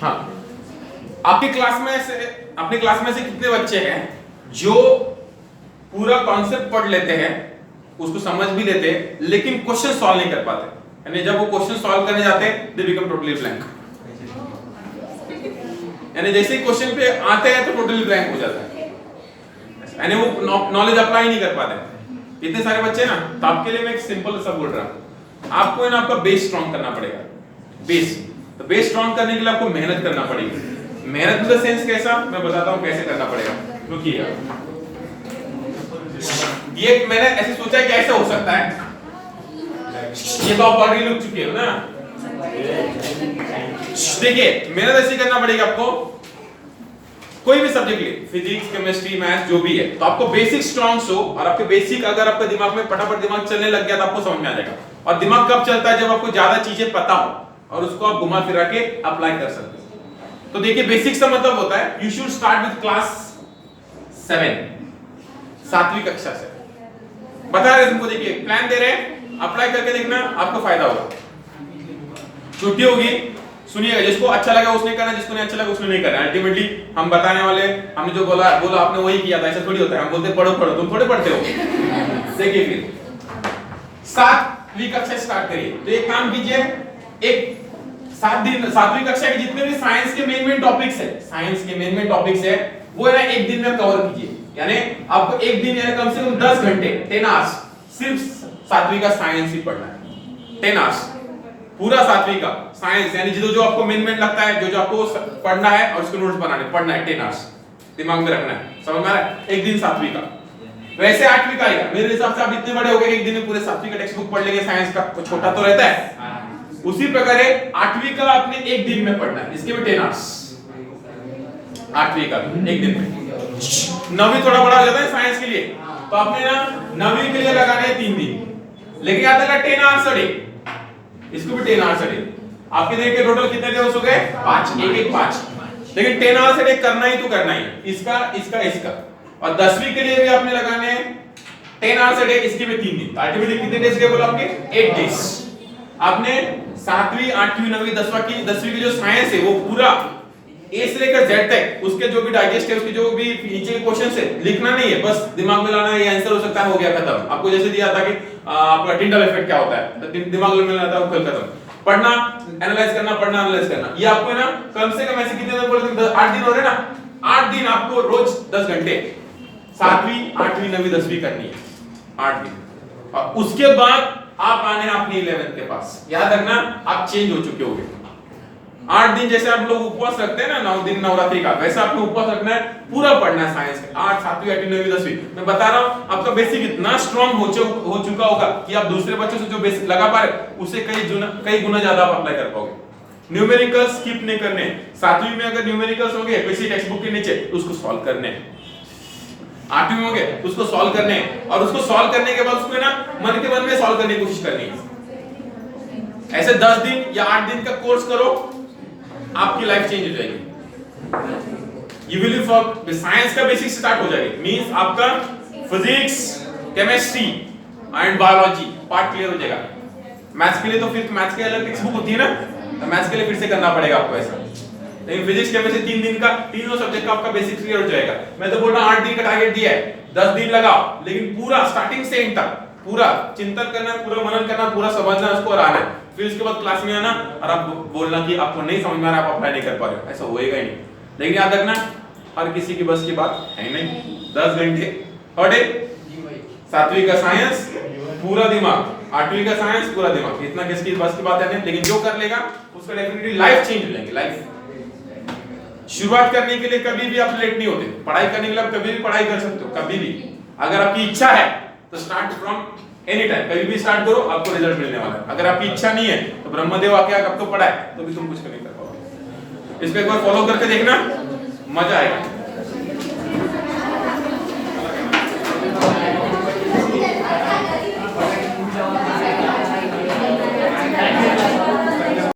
हाँ, आपकी क्लास में से अपनी क्लास में से कितने बच्चे हैं जो पूरा कॉन्सेप्ट पढ़ लेते हैं, उसको समझ भी लेते हैं, लेकिन क्वेश्चन सॉल्व नहीं कर पाते? यानी जब वो क्वेश्चन सॉल्व करने जाते हैं दे बिकम टोटली ब्लैंक। यानी जैसे ही क्वेश्चन पे आते हैं तो टोटली ब्लैंक हो जाता है, यानी वो नॉलेज अप्लाई नहीं कर पाते। इतने सारे बच्चे ना, तो आपके लिए मैं एक सिंपल सा बोल रहा हूं, आपको ना आपका बेस स्ट्रांग करना पड़ेगा। बेस, तो बेस स्ट्रांग करने के लिए आपको मेहनत करना पड़ेगी। मेहनत इन द सेंस कैसा, मैं बताता हूं कैसे करना पड़ेगा। रुकिए, ये मैंने ऐसे सोचा है कि ऐसे हो सकता है, ये तो आप ऑलरेडी लिख चुके हो ना। देखिए मेहनत ऐसी करना पड़ेगी आपको, कोई भी सब्जेक्ट ले, फिजिक्स, केमिस्ट्री, मैथ्स, जो भी है, तो आपको बेसिक स्ट्रांग हो, और आपके बेसिक अगर आपके दिमाग में फटाफट दिमाग चलने लग गया तो आपको समझ में आ जाएगा। और दिमाग कब चलता है, जब आपको ज्यादा चीजें पता हो और उसको आप घुमा फिरा के अप्लाई कर सकते हो। तो देखिए बेसिक का मतलब होता है you should start with class 7, 7वीं कक्षा से। बता रहे तुमको, देखिए प्लान दे रहे हैं, अप्लाई करके देखना, आपको फायदा होगा। छुट्टी होगी, सुनिएगा, जिसको अच्छा लगा उसने करना, जिसको नहीं अच्छा लगा उसने नहीं करना। अल्टीमेटली हम बताने वाले, हमने जो बोला आपने वही किया था, ऐसा थोड़ी होता है। हम बोलते पढ़ो पढ़ो, तुम थोड़े पढ़ते हो। देखिए फिर 7वीं कक्षा स्टार्ट करिए, तो एक काम कीजिए, एक 7वीं कक्षा के जितने भी साइंस के मेन टॉपिक्स है, साइंस के मेन टॉपिक्स है, वो है ना एक दिन में कवर कीजिए। यानी आपको एक दिन यानी कम से कम 10 घंटे, 10 आवर्स सिर्फ 7वीं का साइंस ही पढ़ना है। 10 आवर्स पूरा 7वीं का साइंस, यानी जो आपको मेन लगता है, जो आपको पढ़ना है और उसके नोट्स बनाने, पढ़ना है 10 आवर्स, दिमाग में रखना है। समझ में आ रहा है? एक दिन 7वीं का। वैसे 8वीं का आएगा, मेरे हिसाब से आप इतने बड़े हो गए एक दिन में पूरे 7वीं का टेक्स्ट बुक पढ़ लेंगे साइंस का, तो छोटा तो रहता है। उसी प्रकार है 8वीं का आपने एक दिन में पढ़ना है, इसके भी 10 आवर्स, 8वीं का एक दिन में। 9वीं थोड़ा बड़ा हो जाता है साइंस के लिए, तो आपने ना 9वीं के लिए लगाने हैं 3 दिन, लेकिन याद रखना 10 आवर्स अ डे, इसको भी 10 आवर्स अ डे। आपके दिन के टोटल कितने दिवस हो गए? 5, एक 5, लेकिन 10 आवर्स अ डे करना ही तो करना ही, इसका इसका इसका। और 10वीं के लिए भी आपने लगाने हैं 10 आवर्स अ डे, इसके भी 3 दिन। अल्टीमेटली कितने डेज के बोला आपके? 8 डेज। आपने 7वीं, 8वीं, 9वीं, 10वीं की जो साइंस है वो पूरा ए से लेकर जेड तक, उसके जो भी डाइजेस्ट है, उसके जो भी नीचे के क्वेश्चंस है, लिखना नहीं है, बस दिमाग में लाना है, ये आंसर हो सकता है, हो गया खत्म। आपको जैसे दिया था कि आपका टिंडल इफेक्ट क्या होता है, तो दिमाग में लाना था, वो कल खत्म। पढ़ना, एनालाइज करना, पढ़ना, एनालाइज करना, ये आपको है ना कम से कम ऐसे कितने दिन बोलते हैं? 8 दिन हो रहे ना, 8 दिन आपको रोज 10 घंटे 7वीं, 8वीं, 9वीं, 10वीं करनी है, 8 दिन। और उसके बाद आप आने अपनी 11th के पास। याद रखना आप चेंज हो चुके होगे। 8 दिन जैसे आप लोग उपवास रखते हैं ना, 9 दिन नवरात्रि का, वैसा आपको उपवास रखना है, पूरा पढ़ना है साइंस का। 8, 7वीं, 8वीं, 9वीं, 10वीं। मैं बता रहा हूं आपका बेसिक इतना स्ट्रांग हो चुका होगा कि आप दूसरे बच्चों से जो बेसिक लगा पा रहे उससे कई गुना ज्यादा आप अप्लाई कर पाओगे। न्यूमेरिकल्स स्किप नहीं करने। 7वीं में अगर न्यूमेरिकल्स होंगे किसी टेक्स्ट बुक के नीचे, उसको सॉल्व करने। 8वीं में होंगे उसको सॉल्व करने, और उसको सॉल्व करने के बाद उसको ना मन के मन में सॉल्व करने की कोशिश करनी है। ऐसे 10 दिन या 8 दिन का कोर्स करो, आपकी लाइफ चेंज हो जाएगी। यू विल फॉर साइंस का बेसिक स्टार्ट हो जाएगी, मींस आपका physics, chemistry and biology part clear हो जाएगा। मैथ्स के लिए तो फिर मैथ्स के अलग टेक्स्ट बुक होती है ना, तो मैथ्स के लिए फिर से करना पड़ेगा आपको ऐसा। लेकिन फिजिक्स केमिस्ट्री 3 दिन का, तीनों सब्जेक्ट का आपका बेसिक क्लियर हो जाएगा। मैं तो बोल रहा हूं 8 दिन का टारगेट दिया है, 10 दिन लगाओ, लेकिन पूरा स्टार्टिंग से एंड तक पूरा चिंतन करना, पूरा मनन करना, पूरा समझना, उसको और आना है। फिर उसके बाद क्लास में आना और आप बोलना कि आपको नहीं समझ में आ रहा, आप अप्लाई नहीं कर पा रहे हो, ऐसा होएगा ही नहीं। लेकिन याद रखना हर किसी की बस की बात है नहीं। 10 घंटे और डे, 7वीं का साइंस पूरा दिमाग, 8वीं का साइंस पूरा दिमाग, इतना किसकी बस की बात है नहीं। लेकिन जो कर लेगा उसका डेफिनेटली लाइफ चेंज हो जाएगी। लाइफ शुरुआत करने के लिए कभी भी आप लेट नहीं होते। पढ़ाई करने के लिए आप कभी भी पढ़ाई कर सकते हो, कभी भी। अगर आपकी इच्छा है तो स्टार्ट फ्रॉम एनी टाइम, कभी भी स्टार्ट करो, आपको रिजल्ट मिलने वाला है। अगर आपकी इच्छा नहीं है तो ब्रह्मदेव आके कब तो पढ़ा है, तो भी तुम कुछ नहीं कर पाओगे। इसको एक बार फॉलो करके देखना, मजा आएगा।